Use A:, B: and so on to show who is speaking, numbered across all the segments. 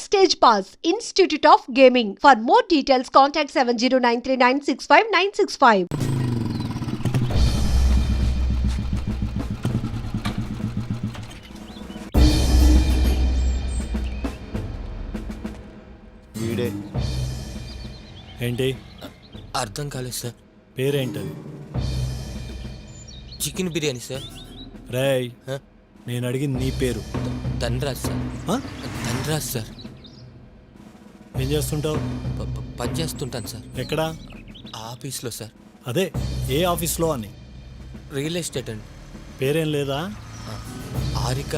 A: Backstage Pass, Institute of Gaming. For more details, contact 7093965965.
B: వీడే
C: ఏంటి
D: అర్థం కాలేదు సార్.
C: పేరేంటది?
D: Chicken biryani sir.
C: రేయ్, నేను అడిగింది నీ పేరు.
D: ధనరాజ్ సార్. ధనరాజ్ సార్.
C: ఏం చేస్తుంటావు?
D: పని చేస్తుంటాను సార్.
C: ఎక్కడా?
D: ఆఫీస్లో సార్.
C: అదే ఏ ఆఫీస్లో అని?
D: రియల్ ఎస్టేట్ అండి.
C: పేరేం లేదా?
D: ఆరిక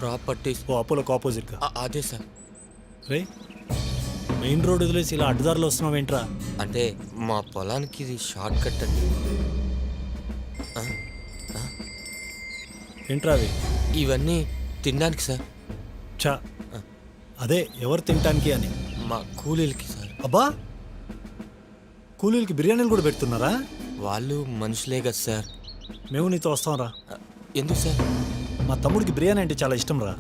D: ప్రాపర్టీస్.
C: ఓ అపోలోకి ఆపోజిట్గా.
D: అదే సార్.
C: రే, మెయిన్ రోడ్ వదిలేసి ఇలా అడ్డదారిలో వస్తున్నావు ఏంట్రా?
D: అంటే మా పొలానికి ఇది షార్ట్ కట్ అండి.
C: ఏంట్రా అవి?
D: ఇవన్నీ తినడానికి సార్.
C: చా, అదే ఎవరు తినటానికి అని?
D: మా కూలీలకి సార్.
C: అబ్బా, కూలీలకి బిర్యానీలు కూడా పెడుతున్నారా?
D: వాళ్ళు మనుషులే కదా సార్.
C: మేము నీతో వస్తాంరా.
D: ఎందుకు సార్?
C: మా తమ్ముడికి బిర్యానీ అంటే చాలా ఇష్టం రా.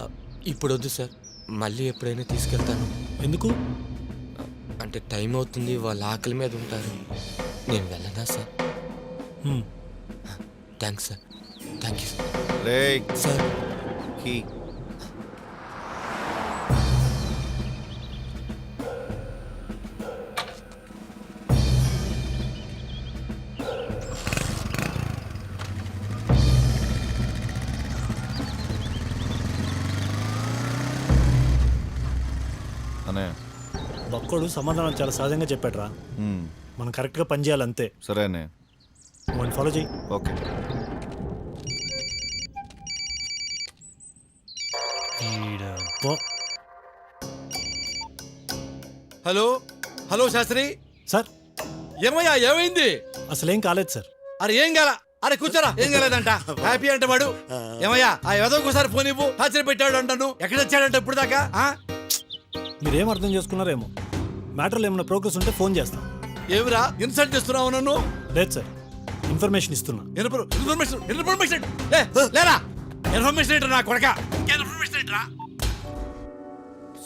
D: ఇప్పుడు వద్దు సార్, మళ్ళీ ఎప్పుడైనా తీసుకెళ్తాను.
C: ఎందుకు?
D: అంటే టైం అవుతుంది, వాళ్ళ ఆకలి మీద ఉంటారు. నేను వెళ్ళనా sir? Thanks sir. Thank you sir.
B: రేయ్
D: సార్
B: కీ అనే
C: బక్కోడు సమాధానం చాలా సహజంగా చెప్పాడురా. మనం కరెక్ట్గా పని చేయాలి అంతే.
B: సరేనే,
C: మనం ఫాలో చేయి.
B: Okay.
E: Hello hello Shastri
C: sir,
E: ఏమయ్యా ఏమైంది?
C: అసలేం కాలేదు సార్.
E: అరే ఏం కాల? అరే కూర్చోరా, ఏం కాలేదంట. హ్యాపీ అంటే వాడు. ఏమయ్యా ఆ ఒకసారి ఫోన్ ఇవ్వు. హాజరు పెట్టాడు అంటాను. ఎక్కడ వచ్చాడంట ఇప్పుడు దాకా?
C: మీరేం అర్థం చేసుకున్నారేమో. మ్యాటర్లో ఏమైనా ప్రోగ్రెస్ ఉంటే ఫోన్ చేస్తాం.
E: ఏమిరా ఇన్సల్ట్ చేస్తున్నావు నన్ను?
C: లేదు సార్, ఇన్ఫర్మేషన్ ఇస్తున్నా.
E: ఇన్ఫర్మేషన్ ఇన్ఫర్మేషన్ లేరా? ఇన్ఫర్మేషన్ ఏంట్రా నా కొడక? ఇన్ఫర్మేషన్ ఏంట్రా?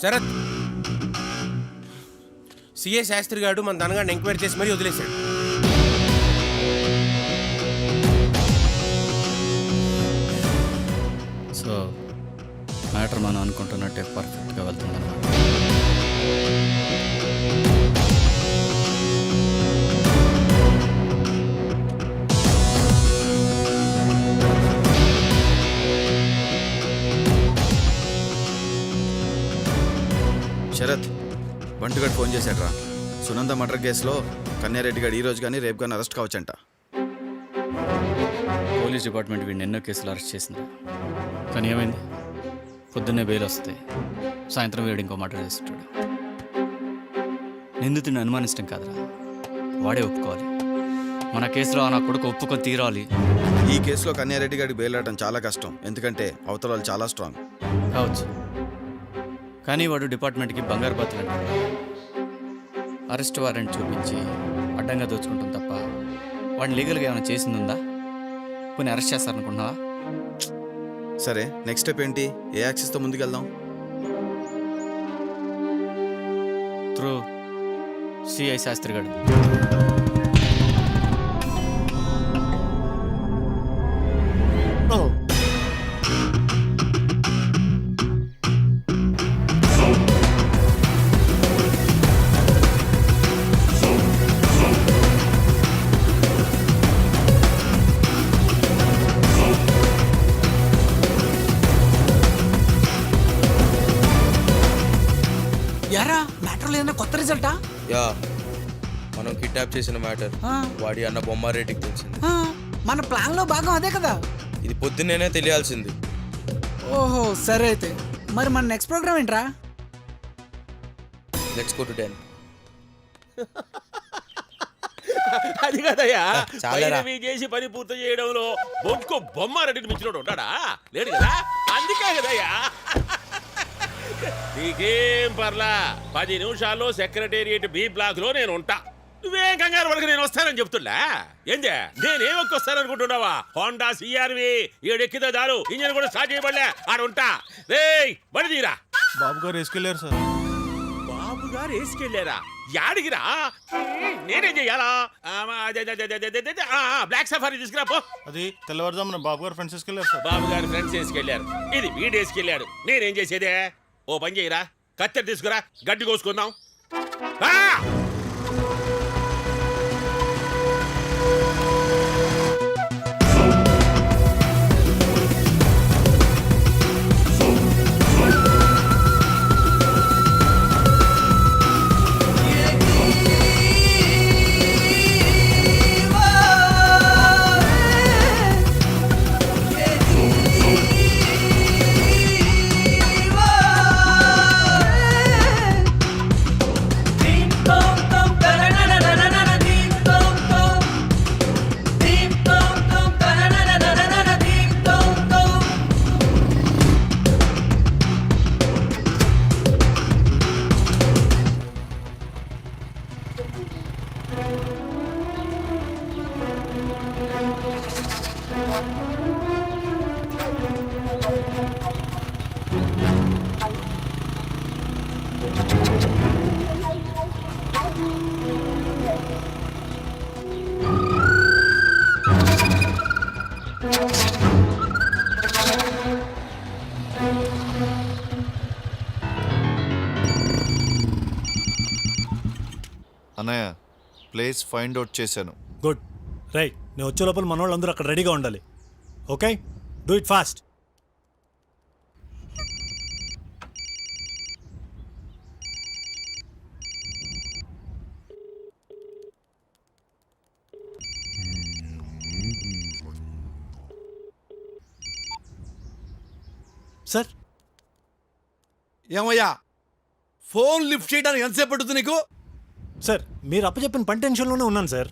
F: శరత్, సిఏ శాస్త్రి గారు మన ధనగాడిని ఎంక్వైరీ చేసి మరీ వదిలేశాడు.
G: సో మ్యాటర్ మనం అనుకుంటున్నట్టే పర్ఫెక్ట్గా వెళ్తుందన్నమాట.
H: శరత్, బంటుగాడు ఫోన్ చేశాడు రా. సునంద మర్డర్ కేసులో కన్యారెడ్డి గారు ఈ రోజు కానీ రేపు కానీ అరెస్ట్ కావచ్చంట.
G: పోలీస్ డిపార్ట్మెంట్ వీడిని ఎన్నో కేసులు అరెస్ట్ చేసింది. కానీ ఏమైంది? పొద్దున్నే బెయిల్ వస్తే సాయంత్రం వీడు ఇంకో మర్డర్ చేస్తుంటాడు. నిందితుడిని అనుమానించడం కాదురా, వాడే ఒప్పుకోవాలి. మన కేసులో నా కొడుకు ఒప్పుకొని తీరాలి.
H: ఈ కేసులో కన్యారెడ్డి గారికి బెయిల్ రావడం చాలా కష్టం, ఎందుకంటే అవతల వాళ్ళు చాలా స్ట్రాంగ్.
G: కావచ్చు, కానీ వాడు డిపార్ట్మెంట్కి బంగారు బాతులు అంటాడు. అరెస్ట్ వారెంట్ చూపించి అడ్డంగా దోచుకుంటాం తప్ప వాడిని లీగల్గా ఏమైనా చేసిందుందా? కొన్ని అరెస్ట్ చేస్తారనుకుంటున్నావా?
H: సరే, నెక్స్ట్ స్టెప్ ఏంటి? ఏ యాక్సెస్తో ముందుకెళ్దాం?
G: త్రూ సిఐ శాస్త్రి గారు.
E: కొత్త రిజల్టా?
F: యా, మనం కిడ్నాప్ చేసిన మ్యాటర్ వాడి అన్న బొమ్మారెడ్డికి తెలిసింది.
E: మన ప్లాన్ లో భాగం అదే కదా.
F: ఇది పొద్దున్నేనే తెలియాల్సింది.
E: ఓహో సరే, అయితే మరి మన నెక్స్ట్ ప్రోగ్రామ్ ఏంట్రా?
F: Let's go to 10.
I: అది కదయ్యా,
F: చాలా
I: చేసి పని పూర్తి చేయడంలో బొంకు బొమ్మారెడ్డిని మించినోడు ఉంటాడా? లేడు కదా, అందుకే కదయ్యా. నీకేం పర్లా, 10 నిమిషాల్లో సెక్రటేరియట్ బి బ్లాక్ లో నేను ఉంటా. నువ్వేం కంగారు వరకు నేను వస్తానని చెప్తున్నా. ఏందే నేనేం వస్తాననుకుంటున్నావా? హోండా సిఆర్వి 7 ఎక్కితే చాలు, ఇంజన్ కూడా స్టార్ట్ చేయబడలే. ఆడ ఉంటా. రేయ్ బండి తీరా.
B: బాబు గారు వేసుకెళ్ళారు సార్.
I: బాబు గారు వేసుకెళ్ళారా? యాడిగిరా? నేనేం చెయ్యాలా? బ్లాక్ సఫారీ తీసుకురా పో.
B: అది తెల్లవారుజామున బాబు గారు ఫ్రెండ్స్ తీసుకెళ్ళారు సార్.
I: బాబు గారు ఫ్రెండ్స్ వేసుకెళ్ళారు, ఇది వీడేసుకెళ్ళాడు. నేనేం చేసేదే? ఓ పని చేయరా, కత్తెర తీసుకురా, గడ్డి కోసుకుందాం. ఆ!
B: అన్నయ్య ప్లేస్ ఫైండ్ అవుట్ చేశాను.
C: గుడ్. రైట్, నేను వచ్చే లోపల మన వాళ్ళందరూ అక్కడ రెడీగా ఉండాలి. Okay, do it fast. Sir,
E: ఏమయ్యా, ఫోన్ లిఫ్ట్ చేయడానికి ఎంతసేపు పడుతుంది నీకు?
C: సార్ మీరు అప్పచెప్పిన పని టెన్షన్లోనే ఉన్నాను సార్.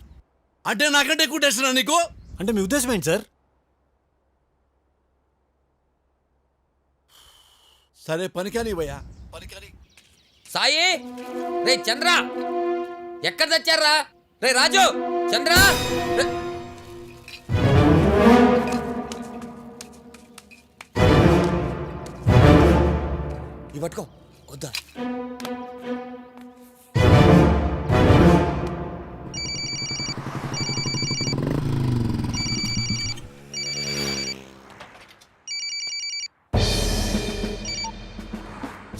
E: అంటే నాకంటే ఎక్కువ టెన్షన్ నీకు?
C: అంటే మీ ఉద్దేశం ఏంటి సార్?
E: సరే పని కానీ ఇవ్వయ్యా, పని కానీ.
D: సాయి, రే చంద్ర, ఎక్కడ తెచ్చారా? రే రాజు, చంద్ర, ఇవి పట్టుకో. వద్దా?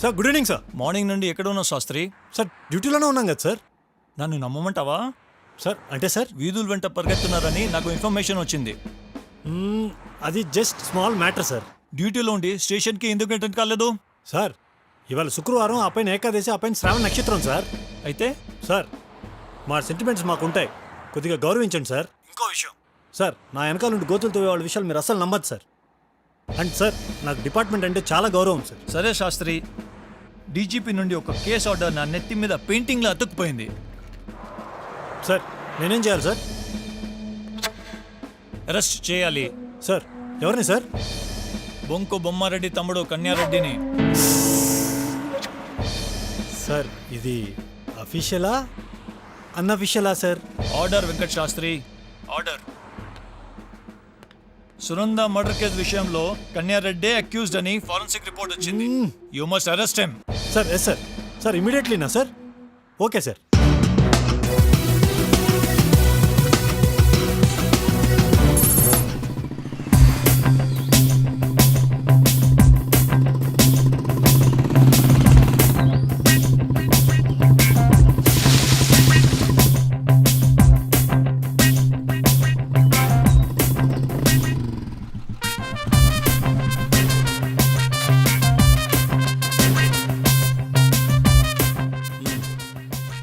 C: Sir good evening sir.
J: Morning నుండి ఎక్కడ ఉన్నావు శాస్త్రి?
C: సార్ డ్యూటీలోనే ఉన్నాం కదా సార్.
J: నన్ను నమ్మమంటావా?
C: సార్ అంటే సార్
J: వీధుల వెంట పరిగెత్తున్నారని నాకు ఇన్ఫర్మేషన్ వచ్చింది.
C: అది జస్ట్ స్మాల్ మ్యాటర్ సార్.
J: డ్యూటీలో ఉండి స్టేషన్కి ఎందుకు అటెండ్ కాలేదు?
C: సార్ ఇవాళ శుక్రవారం, ఆ పైన ఏకాదశి, ఆ పైన శ్రావణ నక్షత్రం సార్.
J: అయితే
C: సార్ మా సెంటిమెంట్స్ మాకుంటాయి, కొద్దిగా గౌరవించండి సార్. ఇంకో విషయం సార్, నా వెనకాల నుండి గోతులతో వాళ్ళ విషయాలు మీరు అస్సలు నమ్మద్దు సార్. అండ్ సార్ నాకు డిపార్ట్మెంట్ అంటే చాలా గౌరవం సార్.
J: సరే శాస్త్రి, డీజీపీ నుండి ఒక కేసు ఆర్డర్ నా నెత్తి మీద పెయింటింగ్లో అతుక్కుపోయింది.
C: సార్ నేనేం చేయాలి సార్?
J: అరెస్ట్ చేయాలి.
C: సార్ ఎవరిని సార్?
J: బొంకు బొమ్మారెడ్డి తమ్ముడు కన్యారెడ్డిని.
C: సార్ ఇది అఫీషియలా అన్అఫీషియలా sir?
J: Order Venkat Shastri, order. Sunanda murder case విషయంలో కన్యారెడ్డి అక్యూజ్డ్ అని ఫారెన్సిక్ రిపోర్ట్ వచ్చింది. You must arrest him.
C: Sir yes sir. Sir ఇమీడియట్లీనా సార్? Okay sir.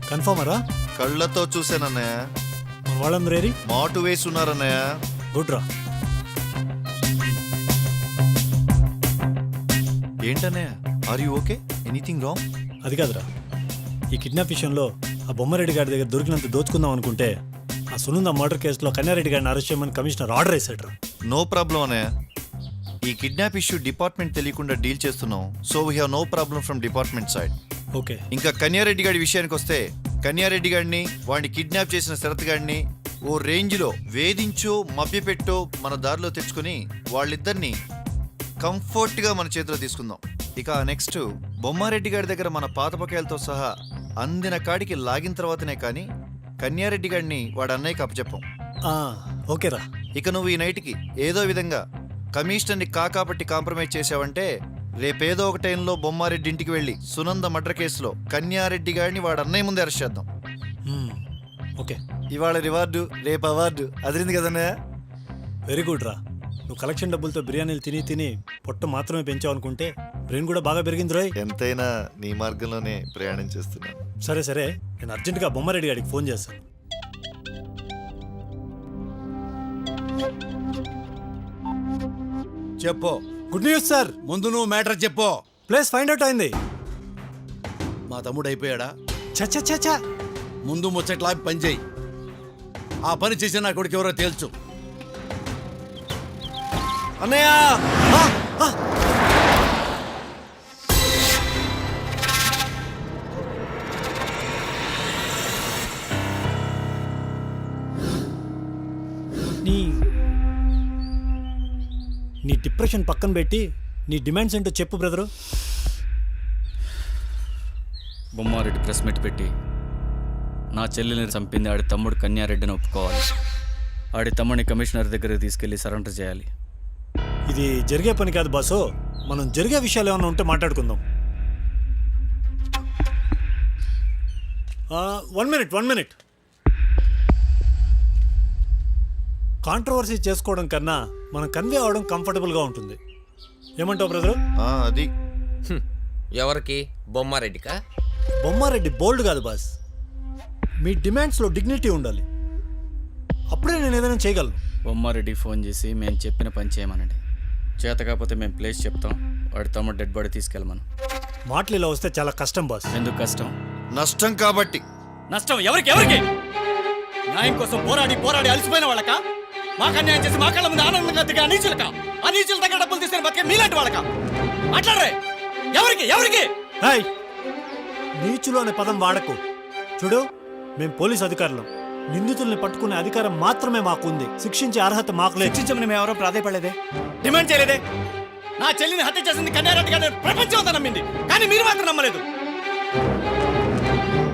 C: కన్ఫర్మరా?
B: కళ్ళతో చూశానన్నయ్య.
C: మన వాళ్ళందరూ ఏరి
B: మాటు వేసి ఉన్నారన్నయ్య.
C: గుడ్ రా.
B: ఏంటన్నయ్య, are you okay? Anything wrong?
C: అది కాదురా, ఈ కిడ్నాప్ విషయంలో ఆ బొమ్మారెడ్డి గారి దగ్గర దొరికినంత దోచుకుందాం అనుకుంటే ఆ సునంద మర్డర్ కేసులో కన్యారెడ్డి గారిని అరెస్ట్ చేయమని కమిషనర్ ఆర్డర్ వేసాడు.
B: నో ప్రాబ్లం అన్నయ్య. ఈ కిడ్నాప్ ఇష్యూ డిపార్ట్మెంట్ తెలియకుండా డీల్ చేస్తున్నాం. So we have no problem from department side.
C: Okay.
B: ఇంకా కన్యారెడ్డి గారి విషయానికి వస్తే, కన్యారెడ్డి గారిని, వాడిని కిడ్నాప్ చేసిన శరత్ గారిని ఓ రేంజ్లో వేధించో మభ్యపెట్టో మన దారిలో తెచ్చుకొని వాళ్ళిద్దరిని కంఫర్ట్గా మన చేతిలో తీసుకుందాం. ఇక నెక్స్ట్ బొమ్మారెడ్డి గారి దగ్గర మన పాత బకాయిలతో సహా అందిన కాడికి లాగిన తర్వాతనే కానీ కన్యారెడ్డి గారిని వాడు అన్నయ్యకి అప్పచెప్పం.
C: ఓకేరా.
B: ఇక నువ్వు ఈ నైట్కి ఏదో విధంగా కమిషనర్ని కాకాపట్టి కాంప్రమైజ్ చేసావంటే రేపేదో ఒక టైంలో బొమ్మారెడ్డి ఇంటికి వెళ్ళి సునంద మర్డర్ కేసులో కన్యారెడ్డి గారిని వాడు అన్నయ్య ముందే అరెస్ట్ చేద్దాం.
C: ఓకే.
B: ఇవాళ రివార్డు రేపు అవార్డు అదిరింది కదన్నయ్య.
C: వెరీ గుడ్ రా. నువ్వు కలెక్షన్ డబ్బులతో బిర్యానీలు తిని తిని పొట్ట మాత్రమే పెంచావు అనుకుంటే బ్రెయిన్ కూడా బాగా పెరిగింది రోయ్.
B: ఎంతైనా నీ మార్గంలోనే ప్రయాణం చేస్తున్నాను.
C: సరే సరే, నేను అర్జెంటుగా బొమ్మారెడ్డి గారికి ఫోన్ చేస్తాను.
E: చెప్పు.
C: Good news sir.
E: ముందు నువ్వు మ్యాటర్ చెప్పు.
C: ప్లేస్ ఫైండ్ అవుట్ అయింది.
E: మా తమ్ముడు అయిపోయాడా?
C: చచ్చా.
E: ముందు ముచ్చట్లా పని చేయి. ఆ పని చేసి నా కొడుకు ఎవరో తేల్చు.
B: అన్నయ్య
C: నీ డిప్రెషన్ పక్కన పెట్టి నీ డిమాండ్స్ ఏంటో చెప్పు బ్రదరు.
G: బొమ్మారెడ్డి ప్రెస్ మీట్ పెట్టి నా చెల్లెల్ని చంపింది ఆడి తమ్ముడు కన్యారెడ్డిని ఒప్పుకోవాలి. ఆడి తమ్ముడిని కమిషనర్ దగ్గరికి తీసుకెళ్లి సరెండర్ చేయాలి.
C: ఇది జరిగే పని కాదు బాసు. మనం జరిగే విషయాలు ఏమైనా ఉంటే మాట్లాడుకుందాం. 1 మినిట్. కాంట్రవర్సీ చేసుకోవడం కన్నా మనం కన్వే అవడం కంఫర్టబుల్గా ఉంటుంది. ఏమంటావు బ్రదరు?
B: అది
D: ఎవరికి? బొమ్మారెడ్డికా?
C: బొమ్మారెడ్డి బోల్డ్ కాదు బాస్. మీ డిమాండ్స్లో డిగ్నిటీ ఉండాలి. అప్పుడే నేను ఏదైనా చేయగలను.
G: బొమ్మారెడ్డి ఫోన్ చేసి మేము చెప్పిన పని చేయమనండి. చేత కాకపోతే మేము ప్లేస్ చెప్తాం. వాడి తమ్ముడు డెడ్ బాడీ తీసుకెళ్ళమను.
C: మాటలు ఇలా వస్తే చాలా కష్టం బాస్.
G: ఎందుకు కష్టం?
B: నష్టం కాబట్టి.
G: నష్టం ఎవరికి? న్యాయం కోసం పోరాడి అలసిపోయిన వాళ్ళక? మాకు అన్యాయం చేసి మా కళ్ళ ముందు ఆనందంగా దిగా నీచులక? ఆ నీచుల దగ్గర డబ్బులు తీసుకుని బతికే మీలాంటి వాళ్ళక? మాట్లాడరే. ఎవరికి?
C: నీచులు అనే పదం వాడకు. చూడు, మేం పోలీస్ అధికారులం. నిందితుల్ని పట్టుకునే అధికారం మాత్రమే మాకుంది. శిక్షించే అర్హత మాకు లేదు.
G: శిక్షించమని మేము ఎవరో ప్రాధాయపడలేదే, డిమాండ్ చేయలేదే. నా చెల్లిని హత్య చేసింది కన్యారెడ్డి గారిని ప్రపంచం అంతా నమ్మింది, కానీ మీరు మాత్రం నమ్మలేదు.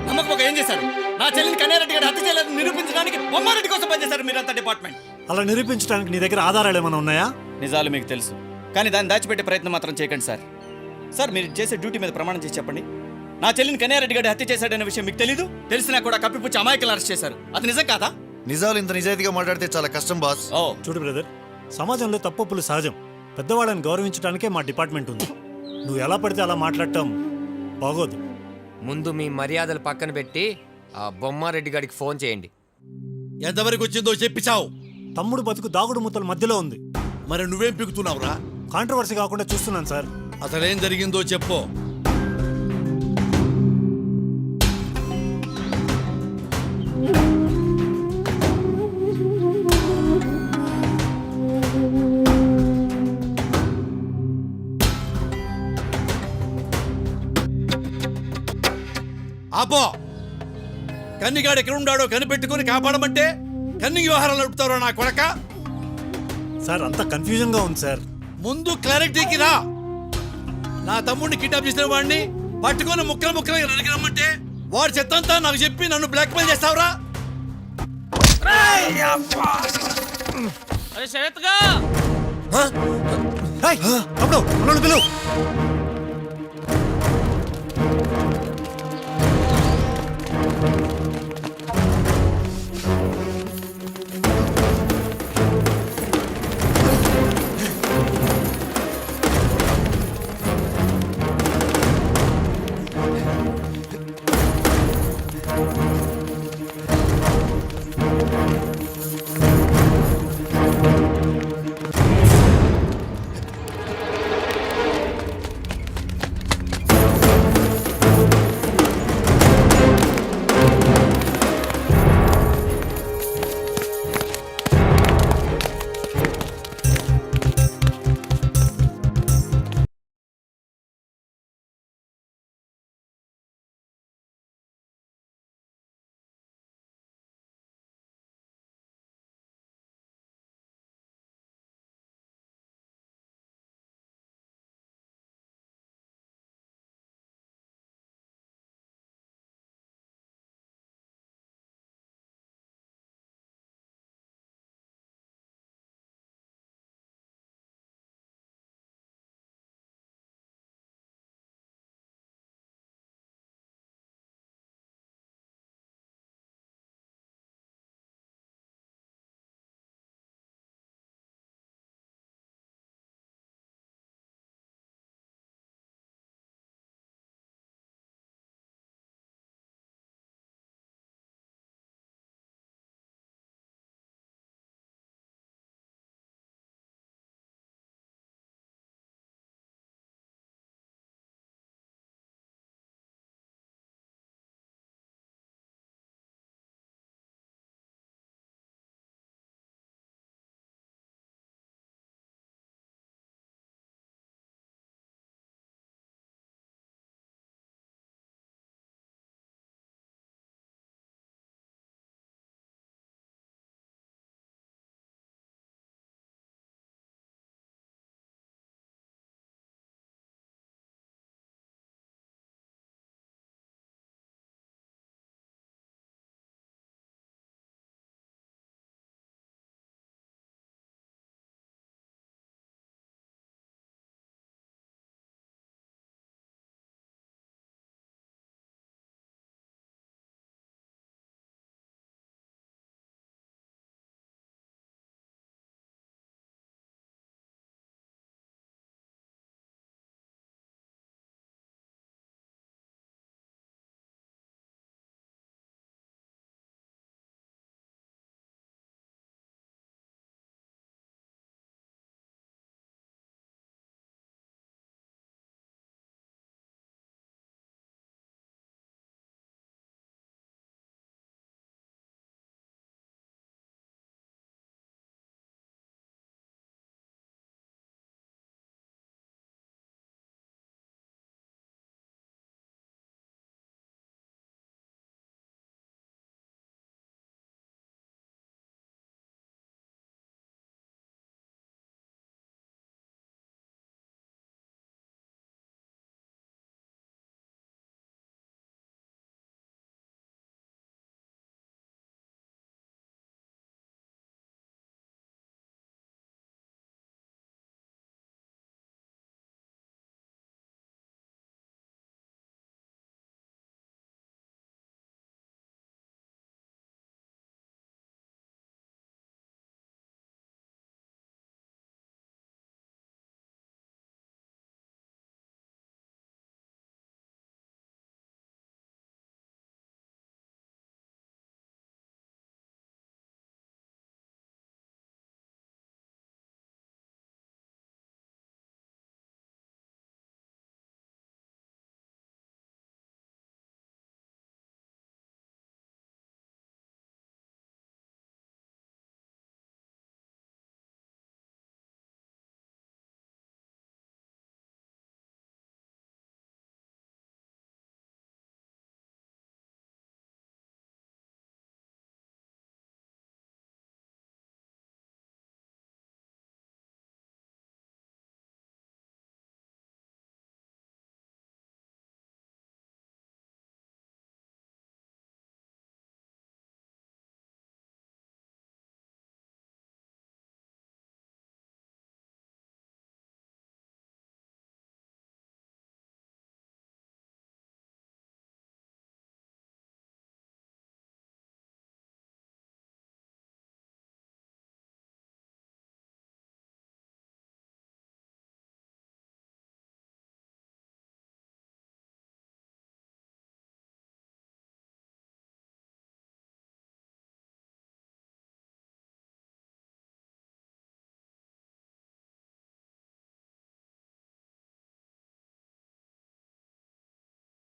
G: నమ్మకపోక ఏం చేశారు? నా చెల్లిని కన్యారెడ్డి గారిని హత్య చేయలేదని నిరూపించడానికి బొమ్మారెడ్డి కోసం పనిచేశారు మీరంతా డిపార్ట్మెంట్.
C: అలా నిరూపించడానికి నీ దగ్గర ఆధారాలు ఏమైనా ఉన్నాయా?
G: నిజాలు మీకు తెలుసు, కానీ దాన్ని దాచిపెట్టే ప్రయత్నం మాత్రం చేయకండి సార్. సార్, మీరు చేసే డ్యూటీ మీద ప్రమాణం చేసి చెప్పండి. నా చెల్లిని కన్యారెడ్డి గారి హత్య చేశాడనే విషయం మీకు తెలీదు? తెలిసినా కూడా కప్పిపుచ్చి అమాయకులను అరెస్ట్ చేశారు. అది నిజం కాదా?
B: నిజాలు ఇంత నిజాయితీగా మాట్లాడితే చాలా కష్టం బాస్.
C: చూడు బ్రదర్, సమాజంలో తప్పులు సహజం. పెద్దవాళ్ళని గౌరవించడానికే మా డిపార్ట్మెంట్ ఉంది. నువ్వు ఎలా పడితే అలా మాట్లాడటం బాగోదు.
D: ముందు మీ మర్యాదలు పక్కన పెట్టి ఆ బొమ్మారెడ్డి గారికి ఫోన్ చేయండి.
E: ఎంతవరకు వచ్చిందో చెప్పిచావు.
C: తమ్ముడు బతుకు దాగుడు మూతల మధ్యలో ఉంది.
E: మరి నువ్వేం పిగుతున్నావురా?
C: కాంట్రవర్సీ కాకుండా చూస్తున్నాను సార్.
E: అసలేం జరిగిందో చెప్పు. ఆపో. కన్నిగాడు ఎక్కడున్నాడో కనిపెట్టుకుని కాపాడమంటే కన్నింగ్ వ్యవహారాలు నడుపుతారో నా కొడక.
C: సార్, అంతా కన్ఫ్యూజన్ గా ఉంది సార్.
E: ముందు క్లారిటీకి రా. నా తమ్ముడిని కిడ్నాప్ చేసిన వాడిని పట్టుకొని ముక్కలు నరికిరమ్మంటే వాడు చెత్తంతా నాకు చెప్పి నన్ను బ్లాక్మెయిల్ చేస్తావురా?
C: పిలువు.